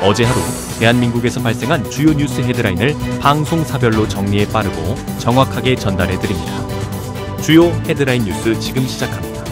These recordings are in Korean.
어제 하루 대한민국에서 발생한 주요 뉴스 헤드라인을 방송사별로 정리해 빠르고 정확하게 전달해 드립니다. 주요 헤드라인 뉴스 지금 시작합니다.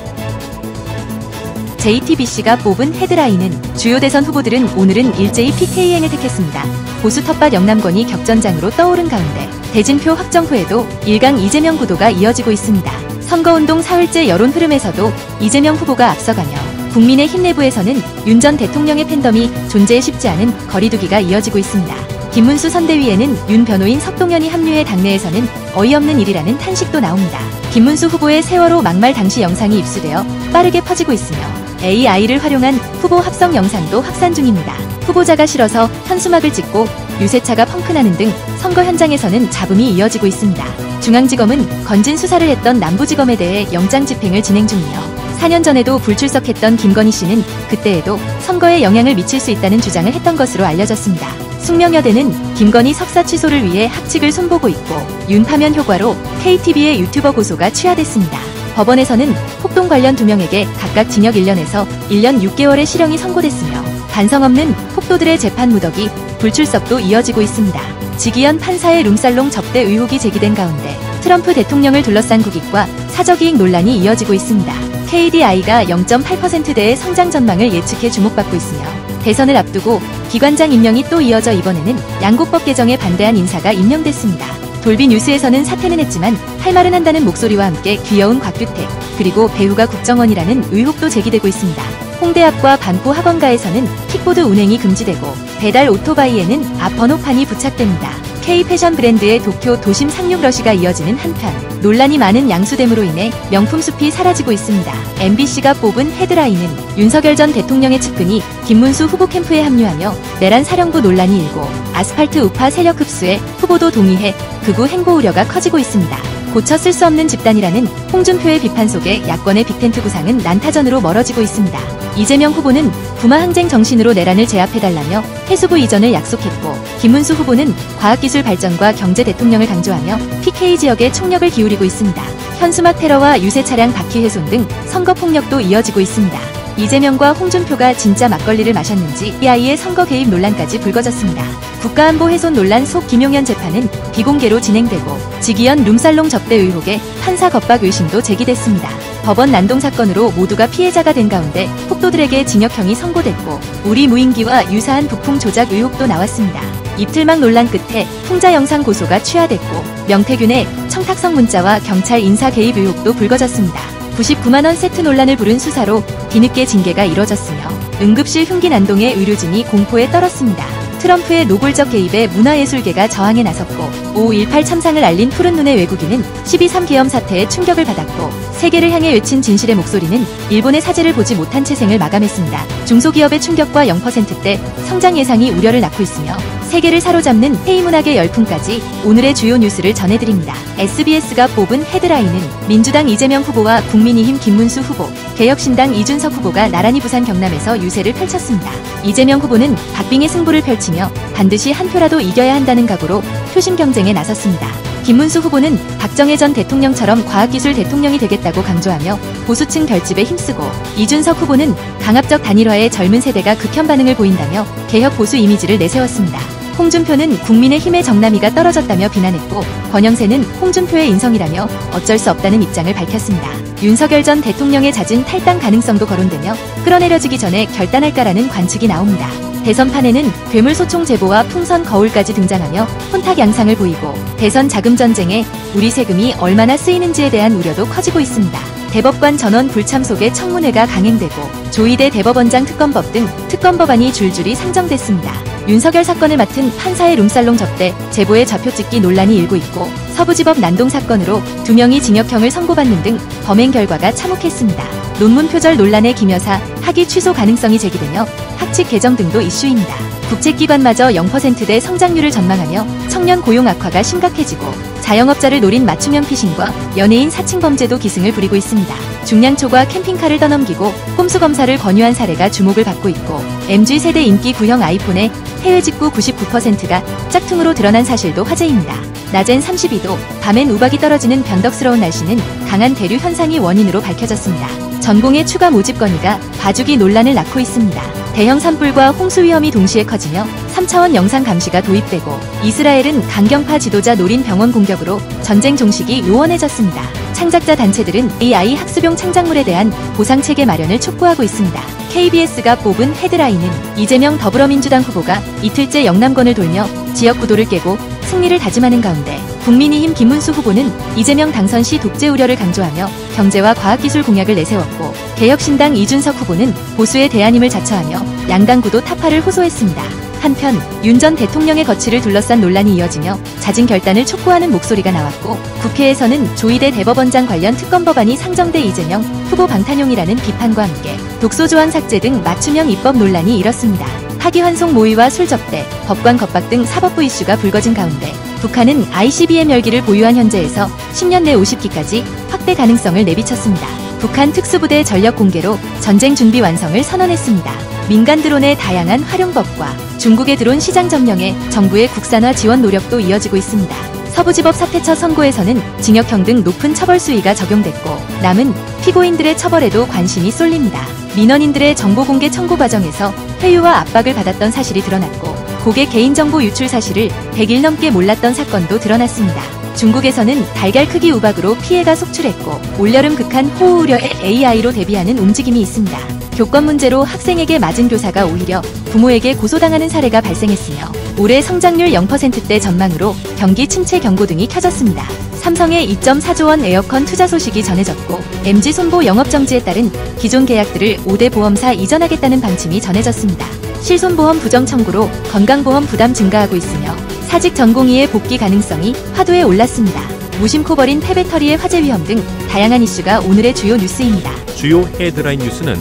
JTBC가 뽑은 헤드라인은 주요 대선 후보들은 오늘은 일제히 PK행을 택했습니다. 보수 텃밭 영남권이 격전장으로 떠오른 가운데 대진표 확정 후에도 1강 이재명 구도가 이어지고 있습니다. 선거운동 사흘째 여론 흐름에서도 이재명 후보가 앞서가며 국민의힘 내부에서는 윤 전 대통령의 팬덤이 존재해 쉽지 않은 거리두기가 이어지고 있습니다. 김문수 선대위에는 윤 변호인 석동현이 합류해 당내에서는 어이없는 일이라는 탄식도 나옵니다. 김문수 후보의 세월호 막말 당시 영상이 입수되어 빠르게 퍼지고 있으며 AI를 활용한 후보 합성 영상도 확산 중입니다. 후보자가 싫어서 현수막을 찍고 유세차가 펑크나는 등 선거 현장에서는 잡음이 이어지고 있습니다. 중앙지검은 건진 수사를 했던 남부지검에 대해 영장 집행을 진행 중이며 4년 전에도 불출석했던 김건희 씨는 그때에도 선거에 영향을 미칠 수 있다는 주장을 했던 것으로 알려졌습니다. 숙명여대는 김건희 석사 취소를 위해 학칙을 손보고 있고 윤 파면 효과로 KTV의 유튜버 고소가 취하됐습니다. 법원에서는 폭동 관련 2명에게 각각 징역 1년에서 1년 6개월의 실형이 선고됐으며 반성 없는 폭도들의 재판 무더기 불출석도 이어지고 있습니다. 지기현 판사의 룸살롱 접대 의혹이 제기된 가운데 트럼프 대통령을 둘러싼 국익과 사적이익 논란이 이어지고 있습니다. KDI가 0.8%대의 성장 전망을 예측해 주목받고 있으며 대선을 앞두고 기관장 임명이 또 이어져 이번에는 양곡법 개정에 반대한 인사가 임명됐습니다. 돌비 뉴스에서는 사퇴는 했지만 할 말은 한다는 목소리와 함께 귀여운 곽규택 그리고 배우가 국정원이라는 의혹도 제기되고 있습니다. 홍대 앞과 반포 학원가에서는 킥보드 운행이 금지되고 배달 오토바이에는 앞 번호판이 부착됩니다. K-패션 브랜드의 도쿄 도심 상륙 러시가 이어지는 한편 논란이 많은 양수댐으로 인해 명품 숲이 사라지고 있습니다. MBC가 뽑은 헤드라인은 윤석열 전 대통령의 측근이 김문수 후보 캠프에 합류하며 내란 사령부 논란이 일고 아스팔트 우파 세력 흡수에 후보도 동의해 극우 행보 우려가 커지고 있습니다. 고쳐 쓸 수 없는 집단이라는 홍준표의 비판 속에 야권의 빅텐트 구상은 난타전으로 멀어지고 있습니다. 이재명 후보는 부마 항쟁 정신으로 내란을 제압해달라며 해수부 이전을 약속했고 김문수 후보는 과학기술 발전과 경제 대통령을 강조하며 PK 지역에 총력을 기울이고 있습니다. 현수막 테러와 유세 차량 바퀴 훼손 등 선거 폭력도 이어지고 있습니다. 이재명과 홍준표가 진짜 막걸리를 마셨는지 AI의 선거 개입 논란까지 불거졌습니다. 국가안보 훼손 논란 속 김용현 재판은 비공개로 진행되고 지기현 룸살롱 접대 의혹에 판사 겁박 의심도 제기됐습니다. 법원 난동 사건으로 모두가 피해자가 된 가운데 폭도들에게 징역형이 선고됐고 우리 무인기와 유사한 부품 조작 의혹도 나왔습니다. 입틀막 논란 끝에 풍자 영상 고소가 취하됐고 명태균의 청탁성 문자와 경찰 인사 개입 의혹도 불거졌습니다. 99만원 세트 논란을 부른 수사로 뒤늦게 징계가 이뤄졌으며 응급실 흉기 난동에 의료진이 공포에 떨었습니다. 트럼프의 노골적 개입에 문화예술계가 저항에 나섰고 5.18 참상을 알린 푸른 눈의 외국인은 12.3 계엄 사태에 충격을 받았고 세계를 향해 외친 진실의 목소리는 일본의 사죄를 보지 못한 채생을 마감했습니다. 중소기업의 충격과 0%대 성장 예상이 우려를 낳고 있으며 세계를 사로잡는 K문학의 열풍까지 오늘의 주요 뉴스를 전해드립니다. SBS가 뽑은 헤드라인은 민주당 이재명 후보와 국민의힘 김문수 후보, 개혁신당 이준석 후보가 나란히 부산 경남에서 유세를 펼쳤습니다. 이재명 후보는 박빙의 승부를 펼치며 반드시 한 표라도 이겨야 한다는 각오로 표심 경쟁에 나섰습니다. 김문수 후보는 박정희 전 대통령처럼 과학기술 대통령이 되겠다고 강조하며 보수층 결집에 힘쓰고 이준석 후보는 강압적 단일화에 젊은 세대가 극혐 반응을 보인다며 개혁 보수 이미지를 내세웠습니다. 홍준표는 국민의힘의 정남이가 떨어졌다며 비난했고 권영세는 홍준표의 인성이라며 어쩔 수 없다는 입장을 밝혔습니다. 윤석열 전 대통령의 잦은 탈당 가능성도 거론되며 끌어내려지기 전에 결단할까라는 관측이 나옵니다. 대선판에는 괴물소총 제보와 풍선 거울까지 등장하며 혼탁 양상을 보이고 대선 자금 전쟁에 우리 세금이 얼마나 쓰이는지에 대한 우려도 커지고 있습니다. 대법관 전원 불참 속에 청문회가 강행되고 조희대 대법원장 특검법 등 특검법안이 줄줄이 상정됐습니다. 윤석열 사건을 맡은 판사의 룸살롱 접대, 제보의 좌표 찍기 논란이 일고 있고 서부지법 난동 사건으로 2명이 징역형을 선고받는 등 범행 결과가 참혹했습니다. 논문 표절 논란의 김 여사 학위 취소 가능성이 제기되며 학칙 개정 등도 이슈입니다. 국책기관마저 0%대 성장률을 전망하며 청년 고용 악화가 심각해지고 자영업자를 노린 맞춤형 피싱과 연예인 사칭 범죄도 기승을 부리고 있습니다. 중량초과 캠핑카를 떠넘기고 꼼수 검사를 권유한 사례가 주목을 받고 있고 MZ세대 인기 구형 아이폰의 해외 직구 99%가 짝퉁으로 드러난 사실도 화제입니다. 낮엔 32도, 밤엔 우박이 떨어지는 변덕스러운 날씨는 강한 대류 현상이 원인으로 밝혀졌습니다. 전공의 추가 모집 건의가 봐주기 논란을 낳고 있습니다. 대형 산불과 홍수 위험이 동시에 커지며 3차원 영상 감시가 도입되고 이스라엘은 강경파 지도자 노린 병원 공격으로 전쟁 종식이 요원해졌습니다. 창작자 단체들은 AI 학습용 창작물에 대한 보상체계 마련을 촉구하고 있습니다. KBS가 뽑은 헤드라인은 이재명 더불어민주당 후보가 이틀째 영남권을 돌며 지역 구도를 깨고 승리를 다짐하는 가운데 국민의힘 김문수 후보는 이재명 당선 시 독재 우려를 강조하며 경제와 과학기술 공약을 내세웠고 개혁신당 이준석 후보는 보수에 대한 힘을 자처하며 양당 구도 타파를 호소했습니다. 한편 윤 전 대통령의 거취를 둘러싼 논란이 이어지며 잦은 결단을 촉구하는 목소리가 나왔고 국회에서는 조희대 대법원장 관련 특검 법안이 상정돼 이재명 후보 방탄용이라는 비판과 함께 독소조항 삭제 등 맞춤형 입법 논란이 일었습니다. 파기환송 모의와 술 접대, 법관 겁박 등 사법부 이슈가 불거진 가운데 북한은 ICBM 열기를 보유한 현재에서 10년 내 50기까지 확대 가능성을 내비쳤습니다. 북한 특수부대 전력 공개로 전쟁 준비 완성을 선언했습니다. 민간 드론의 다양한 활용법과 중국의 드론 시장 점령에 정부의 국산화 지원 노력도 이어지고 있습니다. 서부지법 사퇴처 선고에서는 징역형 등 높은 처벌 수위가 적용됐고 남은 피고인들의 처벌에도 관심이 쏠립니다. 민원인들의 정보공개 청구 과정에서 회유와 압박을 받았던 사실이 드러났고 고객 개인정보 유출 사실을 100일 넘게 몰랐던 사건도 드러났습니다. 중국에서는 달걀 크기 우박으로 피해가 속출했고 올여름 극한 호우 우려에 AI로 대비하는 움직임이 있습니다. 교권 문제로 학생에게 맞은 교사가 오히려 부모에게 고소당하는 사례가 발생했으며 올해 성장률 0%대 전망으로 경기 침체 경고 등이 켜졌습니다. 삼성의 2.4조 원 에어컨 투자 소식이 전해졌고 MG손보 영업정지에 따른 기존 계약들을 5대 보험사 이전하겠다는 방침이 전해졌습니다. 실손보험 부정 청구로 건강보험 부담 증가하고 있으며 사직 전공의의 복귀 가능성이 화두에 올랐습니다. 무심코 버린 폐배터리의 화재 위험 등 다양한 이슈가 오늘의 주요 뉴스입니다. 주요 헤드라인 뉴스는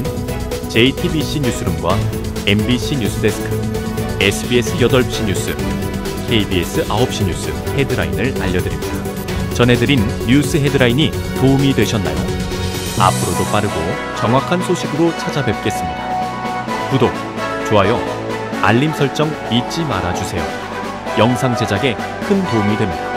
JTBC 뉴스룸과 MBC 뉴스데스크, SBS 8시 뉴스, KBS 9시 뉴스 헤드라인을 알려드립니다. 전해드린 뉴스 헤드라인이 도움이 되셨나요? 앞으로도 빠르고 정확한 소식으로 찾아뵙겠습니다. 구독, 좋아요, 알림 설정 잊지 말아주세요. 영상 제작에 큰 도움이 됩니다.